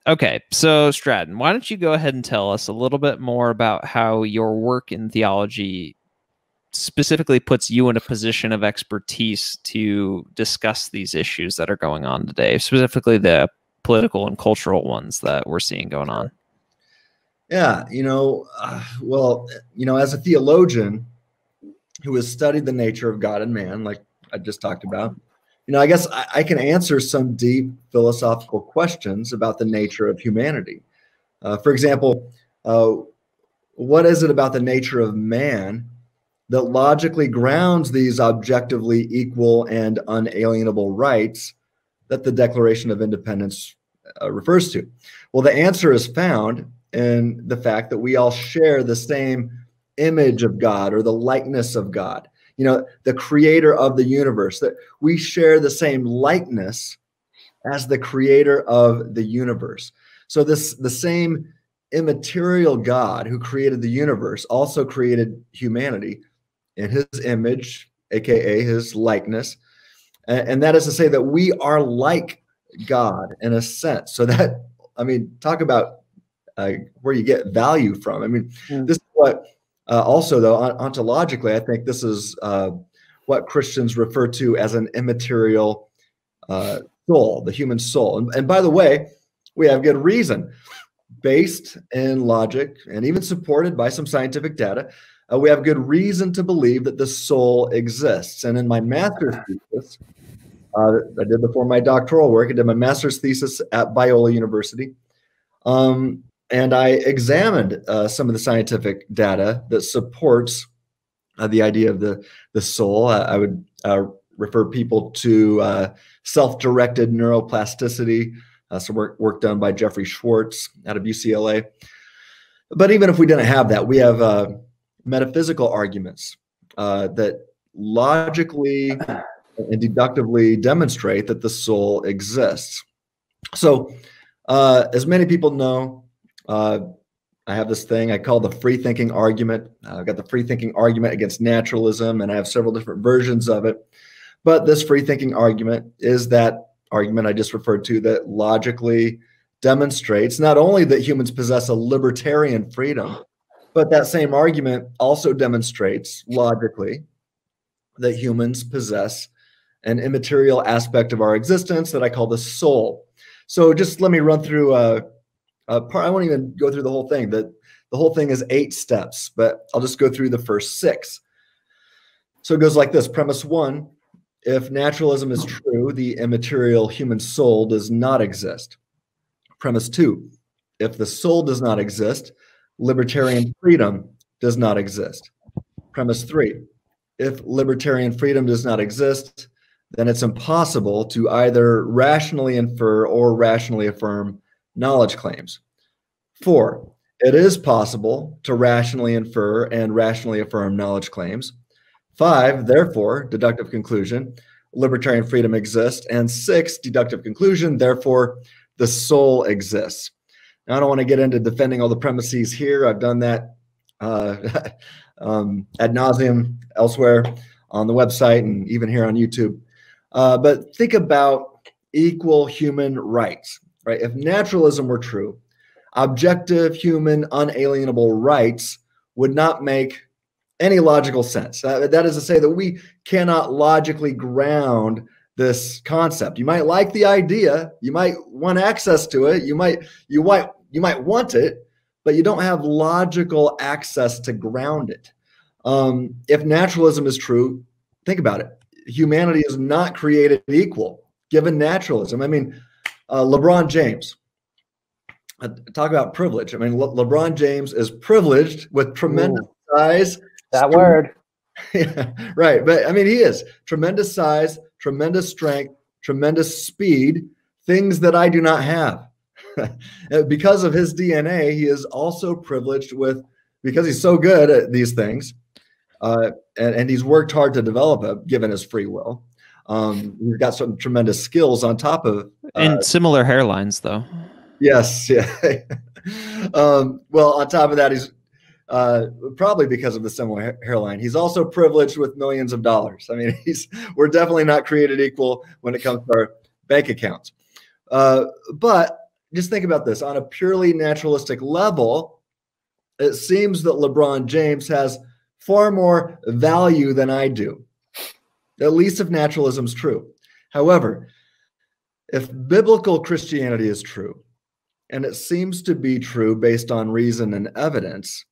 Okay, so Stratton, why don't you go ahead and tell us a little bit more about how your work in theology specifically puts you in a position of expertise to discuss these issues that are going on today, specifically the political and cultural ones that we're seeing going on. Yeah, well, as a theologian who has studied the nature of God and man, like I just talked about, I guess I can answer some deep philosophical questions about the nature of humanity. For example, what is it about the nature of man that logically grounds these objectively equal and unalienable rights that the Declaration of Independence refers to? Well, the answer is found in the fact that we all share the same image of God or the likeness of God, the creator of the universe, that we share the same likeness as the creator of the universe. So the same immaterial God who created the universe also created humanity in his image, aka his likeness. And that is to say that we are like God in a sense. So that, talk about where you get value from. This is what also, though, ontologically, I think this is what Christians refer to as an immaterial soul, the human soul. And by the way, we have good reason, based in logic and even supported by some scientific data. We have good reason to believe that the soul exists. And in my master's thesis, I did before my doctoral work, I did my master's thesis at Biola University. And I examined some of the scientific data that supports the idea of the soul. I would refer people to self-directed neuroplasticity, some work done by Jeffrey Schwartz out of UCLA. But even if we didn't have that, we have metaphysical arguments that logically and deductively demonstrate that the soul exists. So as many people know, I have this thing I call the Freethinking argument. I've got the Freethinking argument against naturalism, and I have several different versions of it. But this Freethinking argument is that argument I just referred to that logically demonstrates not only that humans possess a libertarian freedom, but that same argument also demonstrates logically that humans possess an immaterial aspect of our existence that I call the soul. So just let me run through I won't even go through the whole thing. The whole thing is 8 steps, but I'll just go through the first 6. So it goes like this. Premise 1, if naturalism is true, the immaterial human soul does not exist. Premise 2, if the soul does not exist, libertarian freedom does not exist. Premise 3, if libertarian freedom does not exist, then it's impossible to either rationally infer or rationally affirm knowledge claims. 4, it is possible to rationally infer and rationally affirm knowledge claims. 5, therefore, deductive conclusion, libertarian freedom exists. And 6, deductive conclusion, therefore, the soul exists. Now, I don't want to get into defending all the premises here. I've done that ad nauseum elsewhere on the website and even here on YouTube. But think about equal human rights, right? If naturalism were true, objective human unalienable rights would not make any logical sense. That is to say that we cannot logically ground this concept. You might like the idea, you might want access to it, you might want it, but you don't have logical access to ground it. If naturalism is true, think about it. Humanity is not created equal, given naturalism. LeBron James, talk about privilege. LeBron James is privileged with tremendous size. That word. Yeah, right. But he is tremendous size, tremendous strength, tremendous speed, things that I do not have. Because of his DNA, he is also privileged with, because he's so good at these things, and he's worked hard to develop it, given his free will. He's got some tremendous skills on top of. And similar hairlines, though. Yes. Yeah. Well, on top of that, he's probably because of the similar hairline, he's also privileged with millions of dollars. We're definitely not created equal when it comes to our bank accounts. But just think about this. On a purely naturalistic level, it seems that LeBron James has far more value than I do, at least if naturalism is true. However, if biblical Christianity is true, and it seems to be true based on reason and evidence,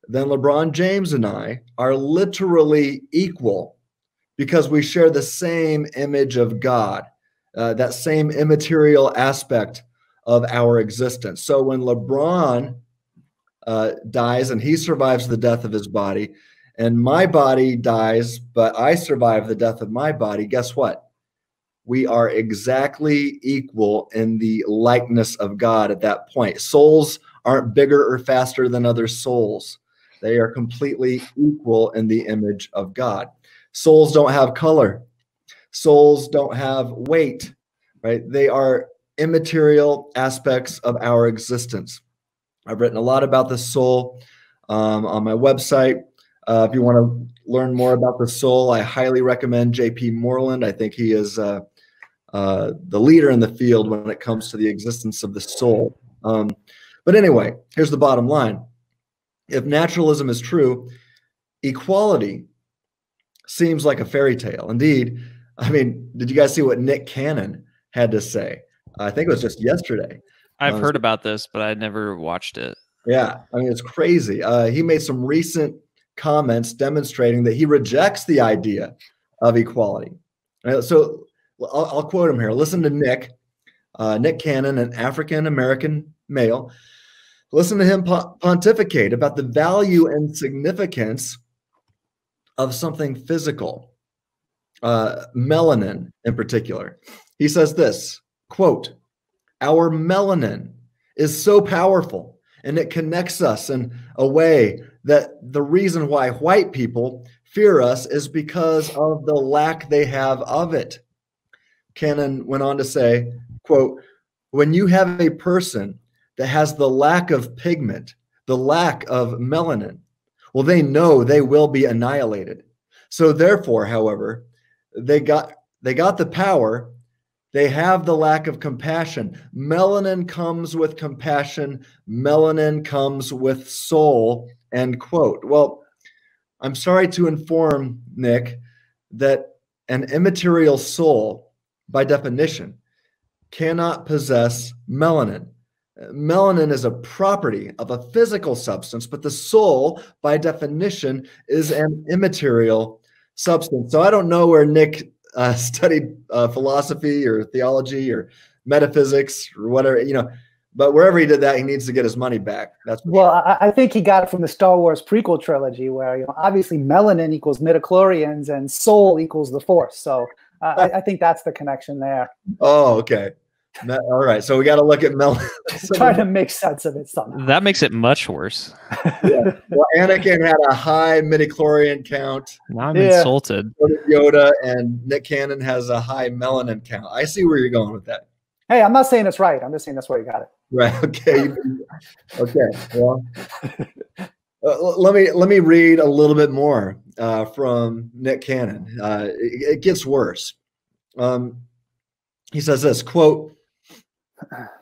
then LeBron James and I are literally equal because we share the same image of God, that same immaterial aspect of our existence. So when LeBron dies and he survives the death of his body, and my body dies, but I survive the death of my body, guess what? We are exactly equal in the likeness of God at that point. Souls aren't bigger or faster than other souls. They are completely equal in the image of God. Souls don't have color. Souls don't have weight, right? They are immaterial aspects of our existence. I've written a lot about the soul on my website. If you want to learn more about the soul, I highly recommend J.P. Moreland. I think he is the leader in the field when it comes to the existence of the soul. But anyway, here's the bottom line. If naturalism is true, equality seems like a fairy tale. Indeed, I mean, did you guys see what Nick Cannon had to say? I think it was just yesterday. I've heard about this, but I never watched it. Yeah, I mean, it's crazy. He made some recent comments demonstrating that he rejects the idea of equality. So I'll quote him here. Listen to Nick Cannon, an African-American male. Listen to him pontificate about the value and significance of something physical, melanin in particular. He says this, quote, "Our melanin is so powerful and it connects us in a way that the reason why white people fear us is because of the lack they have of it." Cannon went on to say, quote, "When you have a person that has the lack of pigment, the lack of melanin, well, they know they will be annihilated. So therefore, however, they got the power. They have the lack of compassion. Melanin comes with compassion. Melanin comes with soul," end quote. Well, I'm sorry to inform Nick that an immaterial soul, by definition, cannot possess melanin. Melanin is a property of a physical substance, but the soul, by definition, is an immaterial substance. So I don't know where Nick studied philosophy or theology or metaphysics or whatever, but wherever he did that, he needs to get his money back. That's well, sure. I think he got it from the Star Wars prequel trilogy, where obviously melanin equals midichlorians and soul equals the Force. So I think that's the connection there. Oh, okay. All right, so we got to look at melanin. Trying to make sense of it somehow. That makes it much worse. Yeah. Well, Anakin had a high midichlorian count. Now I'm insulted. Yoda, and Nick Cannon has a high melanin count. I see where you're going with that. Hey, I'm not saying it's right. I'm just saying that's where you got it. Right. Okay. Okay. Well, let me read a little bit more from Nick Cannon. It gets worse. He says this, quote,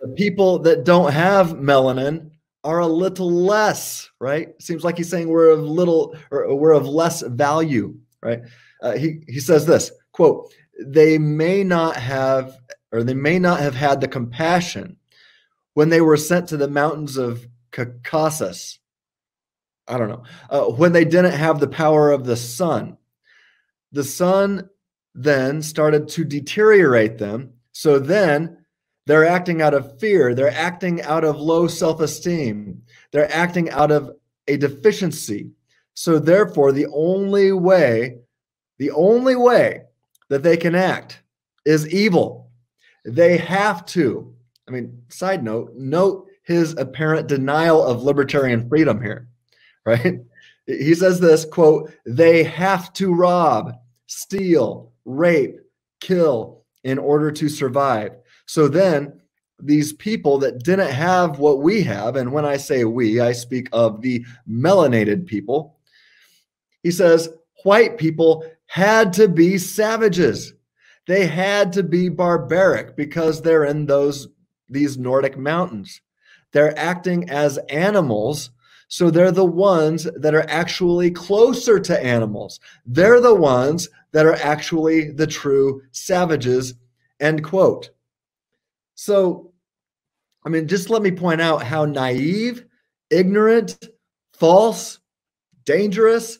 "The people that don't have melanin are a little less," right? Seems like he's saying we're of little, or we're of less value, right? He says this, quote, they may not have had the compassion when they were sent to the mountains of Caucasus. I don't know. When they didn't have the power of the sun. The sun then started to deteriorate them. So then they're acting out of fear. They're acting out of low self-esteem. They're acting out of a deficiency. So therefore, the only way that they can act is evil. They have to. I mean, side note his apparent denial of libertarian freedom here, right? He says this, quote, "They have to rob, steal, rape, kill in order to survive." So then these people that didn't have what we have, and when I say we, I speak of the melanated people, he says white people had to be savages. They had to be barbaric because they're in those these Nordic mountains. They're acting as animals, so they're the ones that are actually closer to animals. They're the ones that are actually the true savages, end quote. So, I mean, just let me point out how naive, ignorant, false, dangerous,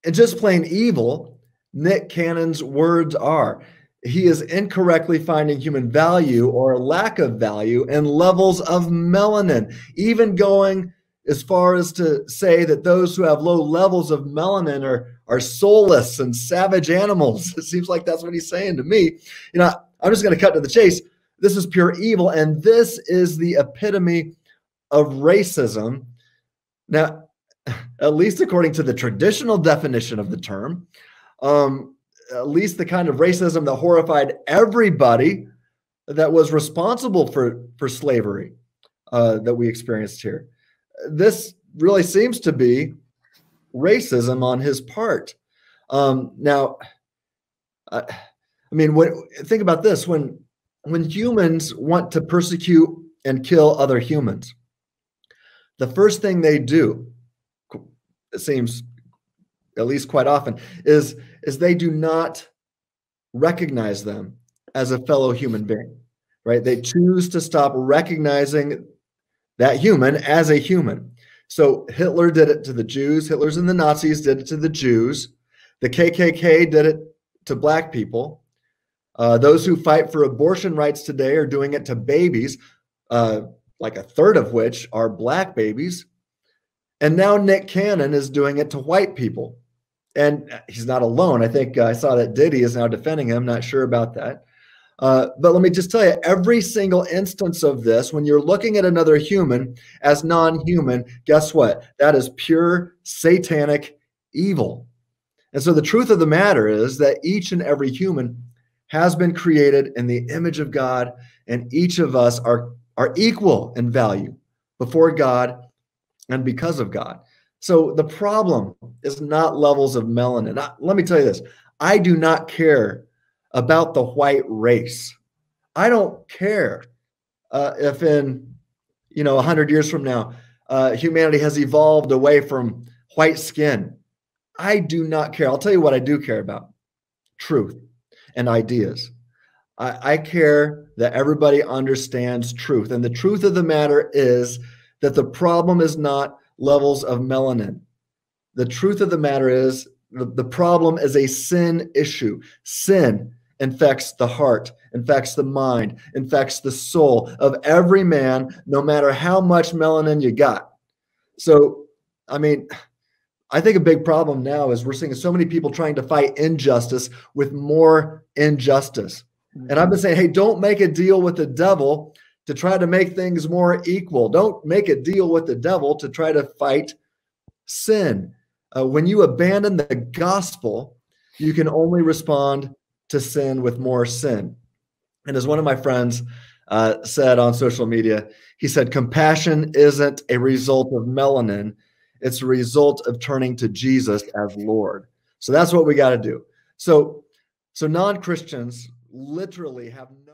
and just plain evil Nick Cannon's words are. He is incorrectly finding human value or lack of value in levels of melanin, even going as far as to say that those who have low levels of melanin are soulless and savage animals. It seems like that's what he's saying to me. You know, I'm just going to cut to the chase. This is pure evil, and this is the epitome of racism. Now, at least according to the traditional definition of the term, at least the kind of racism that horrified everybody that was responsible for slavery that we experienced here. This really seems to be racism on his part. Now, I mean, think about this. When humans want to persecute and kill other humans, the first thing they do, it seems at least quite often, is they do not recognize them as a fellow human being, right? They choose to stop recognizing that human as a human. So Hitler did it to the Jews. Hitlers and the Nazis did it to the Jews. The KKK did it to Black people. Those who fight for abortion rights today are doing it to babies, like a third of which are Black babies. And now Nick Cannon is doing it to white people. And he's not alone. I think I saw that Diddy is now defending him. Not sure about that. But let me just tell you, every single instance of this, when you're looking at another human as non-human, guess what? That is pure satanic evil. And so the truth of the matter is that each and every human has been created in the image of God, and each of us are equal in value before God and because of God. So the problem is not levels of melanin. Let me tell you this. I do not care about the white race. I don't care if in 100 years from now, humanity has evolved away from white skin. I do not care. I'll tell you what I do care about: truth and ideas. I care that everybody understands truth. And the truth of the matter is that the problem is not levels of melanin. The truth of the matter is the problem is a sin issue. Sin infects the heart, infects the mind, infects the soul of every man, no matter how much melanin you got. So, I mean, I think a big problem now is we're seeing so many people trying to fight injustice with more injustice. And I've been saying, hey, don't make a deal with the devil to try to make things more equal. Don't make a deal with the devil to try to fight sin. When you abandon the gospel, you can only respond to sin with more sin. And as one of my friends said on social media, he said, compassion isn't a result of melanin. It's a result of turning to Jesus as Lord. So that's what we got to do. So non-Christians literally have no